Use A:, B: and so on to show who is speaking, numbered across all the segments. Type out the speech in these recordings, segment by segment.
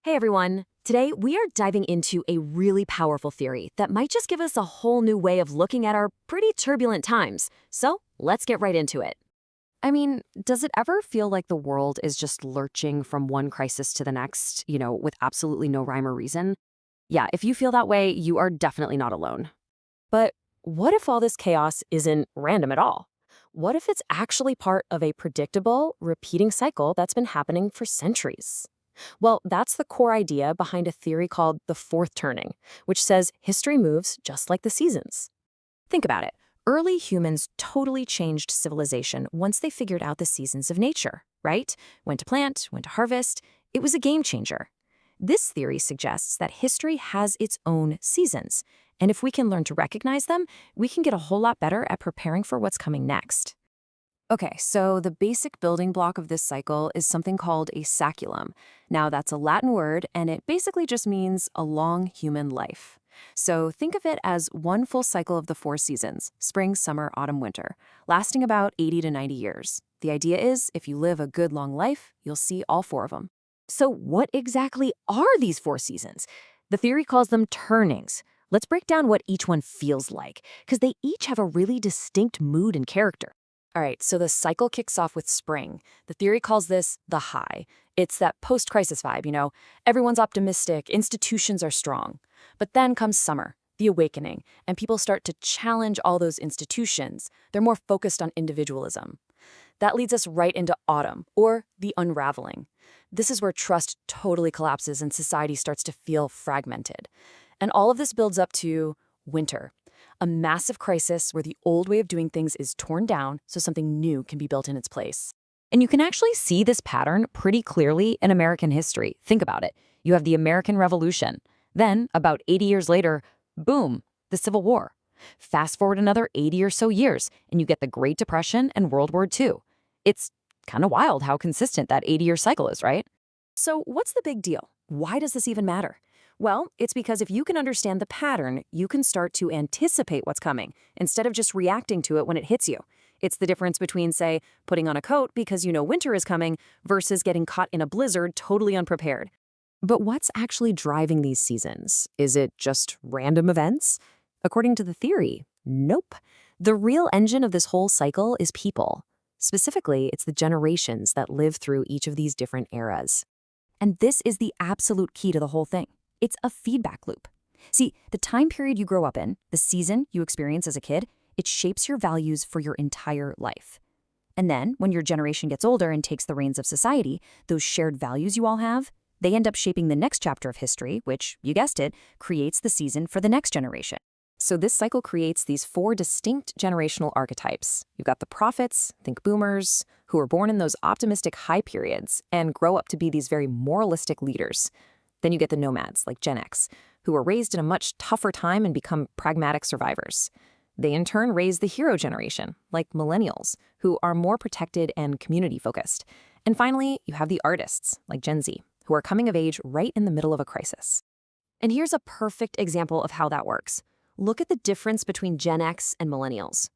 A: Hey everyone! Today we are diving into a really powerful theory that might just give us a whole new way of looking at our pretty turbulent times. So let's get right into it. I mean, does it ever feel like the world is just lurching from one crisis to the next, with absolutely no rhyme or reason? Yeah, if you feel that way, you are definitely not alone. But what if all this chaos isn't random at all? What if it's actually part of a predictable, repeating cycle that's been happening for centuries? Well, that's the core idea behind a theory called the fourth turning, which says history moves just like the seasons. Think about it. Early humans totally changed civilization once they figured out the seasons of nature, right? When to plant, when to harvest. It was a game changer. This theory suggests that history has its own seasons, and if we can learn to recognize them, we can get a whole lot better at preparing for what's coming next. Okay, so the basic building block of this cycle is something called a saculum. Now, that's a Latin word, and it basically just means a long human life. So think of it as one full cycle of the four seasons, spring, summer, autumn, winter, lasting about 80 to 90 years. The idea is, if you live a good long life, you'll see all four of them. So what exactly are these four seasons? The theory calls them turnings. Let's break down what each one feels like, because they each have a really distinct mood and character. All right, so the cycle kicks off with spring. The theory calls this the high. It's that post-crisis vibe. Everyone's optimistic, institutions are strong. But then comes summer, the awakening, and people start to challenge all those institutions. They're more focused on individualism. That leads us right into autumn, or the unraveling. This is where trust totally collapses and society starts to feel fragmented. And all of this builds up to winter. A massive crisis where the old way of doing things is torn down so something new can be built in its place. And you can actually see this pattern pretty clearly in American history. Think about it. You have the American Revolution. Then, about 80 years later, boom, the Civil War. Fast forward another 80 or so years, and you get the Great Depression and World War II. It's kind of wild how consistent that 80-year cycle is, right? So what's the big deal? Why does this even matter? Well, it's because if you can understand the pattern, you can start to anticipate what's coming instead of just reacting to it when it hits you. It's the difference between, say, putting on a coat because you know winter is coming versus getting caught in a blizzard totally unprepared. But what's actually driving these seasons? Is it just random events? According to the theory, nope. The real engine of this whole cycle is people. Specifically, it's the generations that live through each of these different eras. And this is the absolute key to the whole thing. It's a feedback loop. See, the time period you grow up in, the season you experience as a kid, it shapes your values for your entire life. And then, when your generation gets older and takes the reins of society, those shared values you all have, they end up shaping the next chapter of history, which, you guessed it, creates the season for the next generation. So this cycle creates these four distinct generational archetypes. You've got the prophets, think boomers, who are born in those optimistic high periods and grow up to be these very moralistic leaders. Then you get the nomads, like Gen X, who were raised in a much tougher time and become pragmatic survivors. They in turn raise the hero generation, like millennials, who are more protected and community-focused. And finally, you have the artists, like Gen Z, who are coming of age right in the middle of a crisis. And here's a perfect example of how that works. Look at the difference between Gen X and millennials.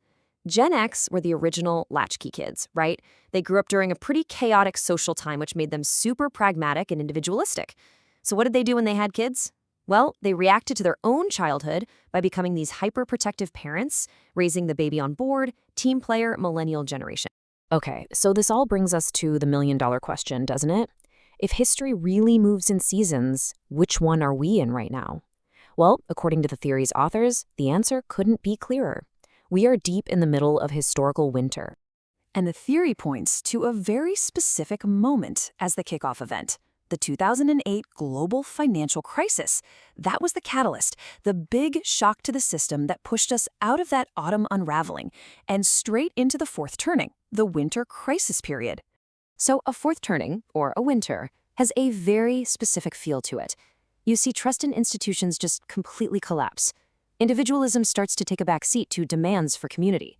A: Gen X were the original latchkey kids, right? They grew up during a pretty chaotic social time, which made them super pragmatic and individualistic. So what did they do when they had kids? Well, they reacted to their own childhood by becoming these hyper-protective parents, raising the baby on board, team player, millennial generation. Okay, so this all brings us to the million-dollar question, doesn't it? If history really moves in seasons, which one are we in right now? Well, according to the theory's authors, the answer couldn't be clearer. We are deep in the middle of historical winter. And the theory points to a very specific moment as the kickoff event. The 2008 global financial crisis. That was the catalyst, the big shock to the system that pushed us out of that autumn unraveling and straight into the fourth turning, the winter crisis period. So a fourth turning, or a winter, has a very specific feel to it. You see, trust in institutions just completely collapse. Individualism starts to take a back seat to demands for community.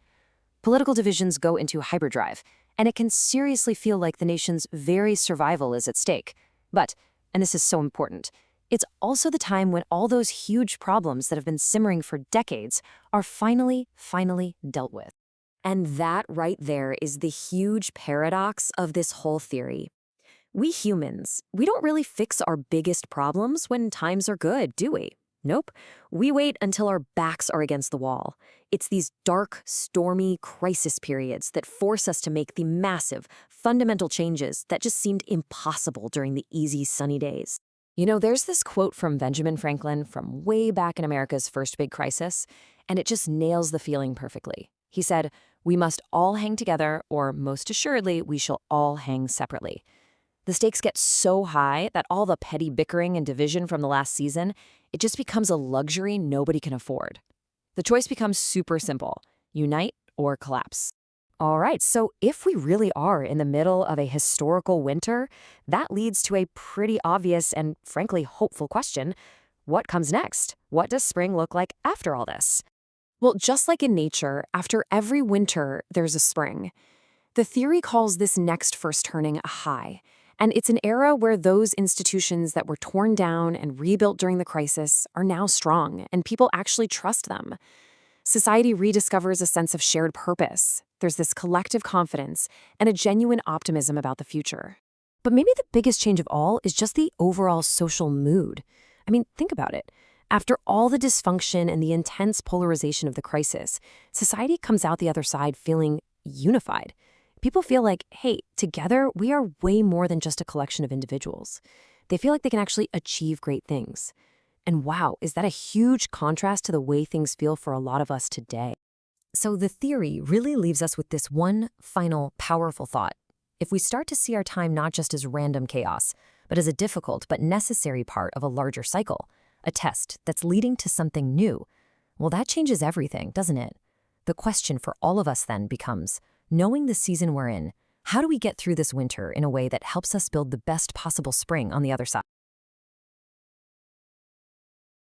A: Political divisions go into hyperdrive, and it can seriously feel like the nation's very survival is at stake. But, and this is so important, it's also the time when all those huge problems that have been simmering for decades are finally dealt with. And that right there is the huge paradox of this whole theory. We humans, we don't really fix our biggest problems when times are good, do we? Nope. We wait until our backs are against the wall. It's these dark, stormy crisis periods that force us to make the massive, fundamental changes that just seemed impossible during the easy, sunny days. You know, there's this quote from Benjamin Franklin from way back in America's first big crisis, and it just nails the feeling perfectly. He said, "We must all hang together, or most assuredly, we shall all hang separately." The stakes get so high that all the petty bickering and division from the last season, it just becomes a luxury nobody can afford. The choice becomes super simple: unite or collapse. All right, so if we really are in the middle of a historical winter, that leads to a pretty obvious and frankly hopeful question. What comes next? What does spring look like after all this? Well, just like in nature, after every winter, there's a spring. The theory calls this next first turning a high. And it's an era where those institutions that were torn down and rebuilt during the crisis are now strong, and people actually trust them. Society rediscovers a sense of shared purpose. There's this collective confidence and a genuine optimism about the future. But maybe the biggest change of all is just the overall social mood. I mean, think about it. After all the dysfunction and the intense polarization of the crisis, society comes out the other side feeling unified. People feel like, hey, together we are way more than just a collection of individuals. They feel like they can actually achieve great things. And wow, is that a huge contrast to the way things feel for a lot of us today? So the theory really leaves us with this one final powerful thought. If we start to see our time not just as random chaos, but as a difficult but necessary part of a larger cycle, a test that's leading to something new, well, that changes everything, doesn't it? The question for all of us then becomes, knowing the season we're in, how do we get through this winter in a way that helps us build the best possible spring on the other side?